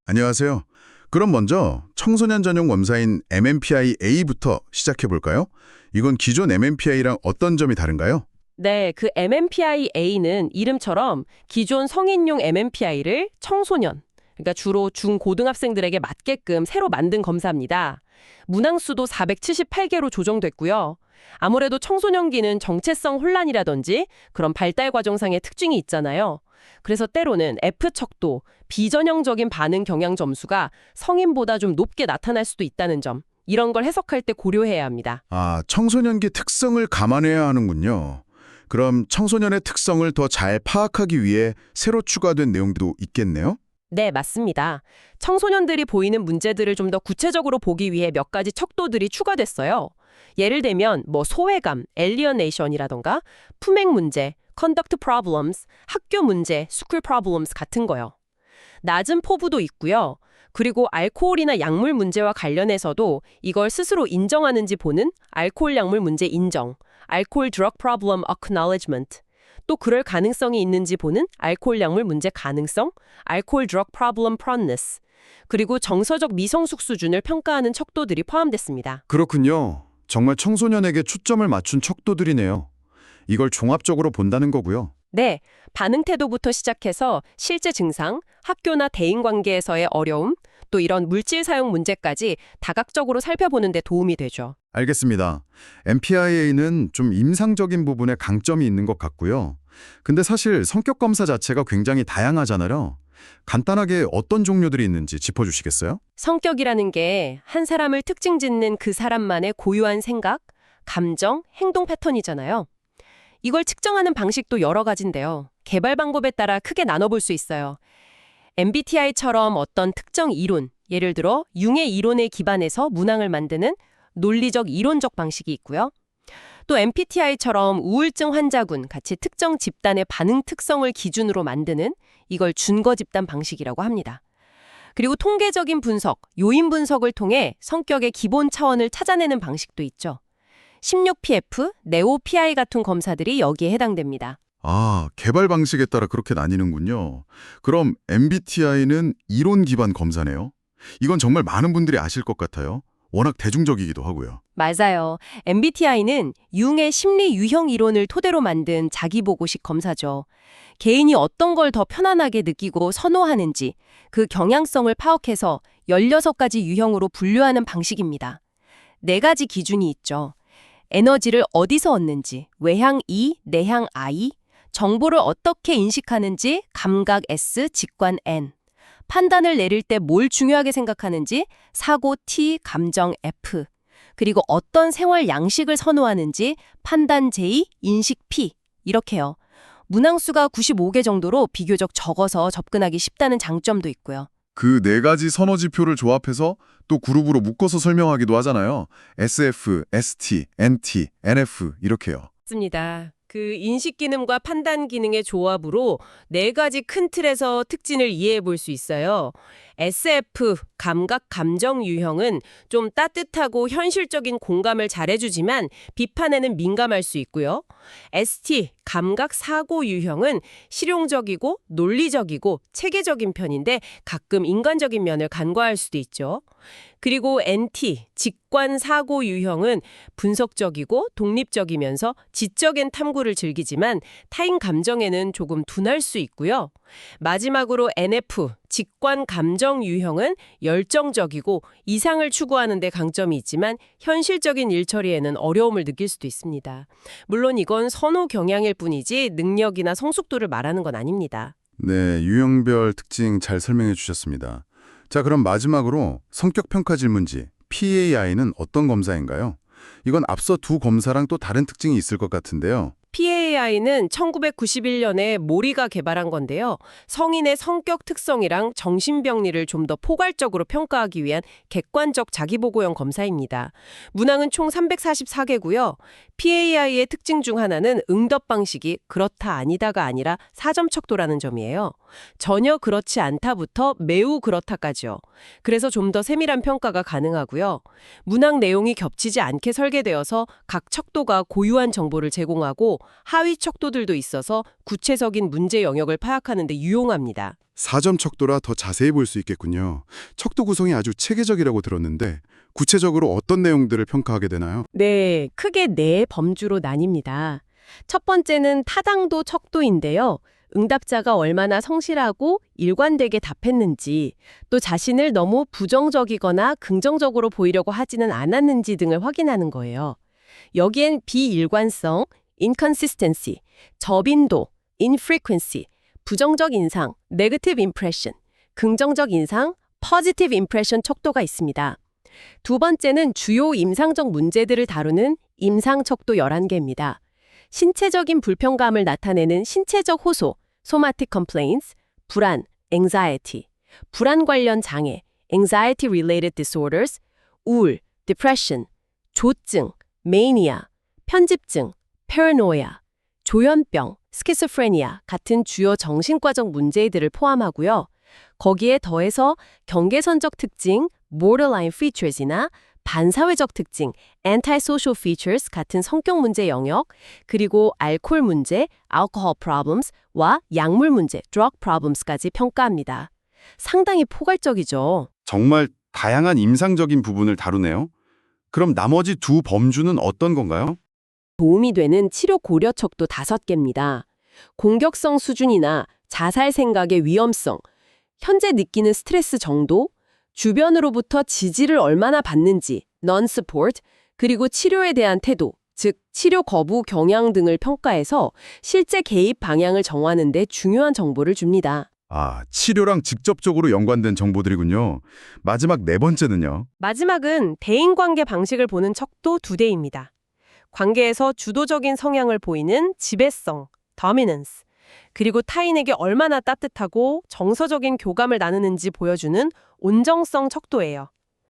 안녕하세요. 그럼 먼저 청소년 전용 검사인 MMPI-A부터 시작해 볼까요? 이건 기존 MMPI랑 어떤 점이 다른가요? 네, 그 MMPI-A는 이름처럼 기존 성인용 MMPI를 청소년, 그러니까 주로 중고등학생들에게 맞게끔 새로 만든 검사입니다. 문항수도 478개로 조정됐고요. 아무래도 청소년기는 정체성 혼란이라든지 그런 발달 과정상의 특징이 있잖아요. 그래서 때로는 F척도, 비전형적인 반응 경향 점수가 성인보다 좀 높게 나타날 수도 있다는 점, 이런 걸 해석할 때 고려해야 합니다. 아, 청소년기 특성을 감안해야 하는군요. 그럼 청소년의 특성을 더 잘 파악하기 위해 새로 추가된 내용도 있겠네요? 네, 맞습니다. 청소년들이 보이는 문제들을 좀 더 구체적으로 보기 위해 몇 가지 척도들이 추가됐어요. 예를 들면 소외감, alienation이라던가 품행 문제, conduct problems, 학교 문제, school problems 같은 거요. 낮은 포부도 있고요. 그리고 알코올이나 약물 문제와 관련해서도 이걸 스스로 인정하는지 보는 알코올 약물 문제 인정, 알코올 drug problem acknowledgement, 또 그럴 가능성이 있는지 보는 알코올 약물 문제 가능성, 알코올 drug problem proneness, 그리고 정서적 미성숙 수준을 평가하는 척도들이 포함됐습니다. 그렇군요. 정말 청소년에게 초점을 맞춘 척도들이네요. 이걸 종합적으로 본다는 거고요. 네, 반응 태도부터 시작해서 실제 증상, 학교나 대인관계에서의 어려움, 또 이런 물질 사용 문제까지 다각적으로 살펴보는 데 도움이 되죠. 알겠습니다. MPIA는 좀 임상적인 부분에 강점이 있는 것 같고요. 근데 사실 성격 검사 자체가 굉장히 다양하잖아요. 간단하게 어떤 종류들이 있는지 짚어주시겠어요? 성격이라는 게 한 사람을 특징 짓는 그 사람만의 고유한 생각, 감정, 행동 패턴이잖아요. 이걸 측정하는 방식도 여러 가지인데요. 개발 방법에 따라 크게 나눠볼 수 있어요. MBTI처럼 어떤 특정 이론, 예를 들어 융의 이론에 기반해서 문항을 만드는 논리적 이론적 방식이 있고요. 또 MBTI처럼 우울증 환자군 같이 특정 집단의 반응 특성을 기준으로 만드는 이걸 준거 집단 방식이라고 합니다. 그리고 통계적인 분석, 요인 분석을 통해 성격의 기본 차원을 찾아내는 방식도 있죠. 16PF, 네오-PI 같은 검사들이 여기에 해당됩니다. 아, 개발 방식에 따라 그렇게 나뉘는군요. 그럼 MBTI는 이론 기반 검사네요. 이건 정말 많은 분들이 아실 것 같아요. 워낙 대중적이기도 하고요. 맞아요. MBTI는 융의 심리 유형 이론을 토대로 만든 자기보고식 검사죠. 개인이 어떤 걸 더 편안하게 느끼고 선호하는지 그 경향성을 파악해서 16가지 유형으로 분류하는 방식입니다. 4가지 기준이 있죠. 에너지를 어디서 얻는지, 외향 E, 내향 I, 정보를 어떻게 인식하는지, 감각 S, 직관 N, 판단을 내릴 때 뭘 중요하게 생각하는지, 사고 T, 감정 F, 그리고 어떤 생활 양식을 선호하는지, 판단 J, 인식 P, 이렇게요. 문항수가 95개 정도로 비교적 적어서 접근하기 쉽다는 장점도 있고요. 그 4가지 선호 지표를 조합해서 또 그룹으로 묶어서 설명하기도 하잖아요. SF, ST, NT, NF 이렇게요. 맞습니다. 그 인식 기능과 판단 기능의 조합으로 4가지 큰 틀에서 특징을 이해해 볼 수 있어요. SF, 감각 감정 유형은 좀 따뜻하고 현실적인 공감을 잘해주지만 비판에는 민감할 수 있고요. ST, 감각 사고 유형은 실용적이고 논리적이고 체계적인 편인데 가끔 인간적인 면을 간과할 수도 있죠. 그리고 NT, 직관 사고 유형은 분석적이고 독립적이면서 지적인 탐구를 즐기지만 타인 감정에는 조금 둔할 수 있고요. 마지막으로 NF, 직관 감정 유형은 열정적이고 이상을 추구하는 데 강점이 있지만 현실적인 일처리에는 어려움을 느낄 수도 있습니다. 물론 이건 선호 경향일 뿐이지 능력이나 성숙도를 말하는 건 아닙니다. 네, 유형별 특징 잘 설명해 주셨습니다. 자, 그럼 마지막으로 성격 평가 질문지 PAI는 어떤 검사인가요? 이건 앞서 두 검사랑 또 다른 특징이 있을 것 같은데요. PAI는 1991년에 모리가 개발한 건데요. 성인의 성격 특성이랑 정신병리를 좀 더 포괄적으로 평가하기 위한 객관적 자기보고형 검사입니다. 문항은 총 344개고요. PAI의 특징 중 하나는 응답 방식이 그렇다 아니다가 아니라 4점 척도라는 점이에요. 전혀 그렇지 않다부터 매우 그렇다까지요. 그래서 좀 더 세밀한 평가가 가능하고요. 문항 내용이 겹치지 않게 설계되어서 각 척도가 고유한 정보를 제공하고 하위 하위 척도들도 있어서 구체적인 문제 영역을 파악하는 데 유용합니다. 4점 척도라 더 자세히 볼 수 있겠군요. 척도 구성이 아주 체계적이라고 들었는데 구체적으로 어떤 내용들을 평가하게 되나요? 네, 크게 네 범주로 나뉩니다. 첫 번째는 타당도 척도인데요. 응답자가 얼마나 성실하고 일관되게 답했는지, 또 자신을 너무 부정적이거나 긍정적으로 보이려고 하지는 않았는지 등을 확인하는 거예요. 여기엔 비일관성, inconsistency, 저빈도, infrequency, 부정적 인상, negative impression, 긍정적 인상, positive impression 척도가 있습니다. 두 번째는 주요 임상적 문제들을 다루는 임상 척도 11개입니다. 신체적인 불편감을 나타내는 신체적 호소, somatic complaints, 불안, anxiety, 불안 관련 장애, anxiety related disorders, 우울, depression, 조증, mania, 편집증, paranoia, 조현병, schizophrenia 같은 주요 정신과적 문제들을 포함하고요. 거기에 더해서 경계선적 특징, borderline features이나 반사회적 특징, antisocial features 같은 성격 문제 영역, 그리고 알코올 문제, alcohol problems와 약물 문제, drug problems까지 평가합니다. 상당히 포괄적이죠. 정말 다양한 임상적인 부분을 다루네요. 그럼 나머지 두 범주는 어떤 건가요? 도움이 되는 치료 고려 척도 5개입니다. 공격성 수준이나 자살 생각의 위험성, 현재 느끼는 스트레스 정도, 주변으로부터 지지를 얼마나 받는지, non-support, 그리고 치료에 대한 태도, 즉 치료 거부 경향 등을 평가해서 실제 개입 방향을 정하는 데 중요한 정보를 줍니다. 아, 치료랑 직접적으로 연관된 정보들이군요. 마지막 네 번째는요? 마지막은 대인관계 방식을 보는 척도 2대입니다. 관계에서 주도적인 성향을 보이는 지배성, dominance, 그리고 타인에게 얼마나 따뜻하고 정서적인 교감을 나누는지 보여주는 온정성 척도예요.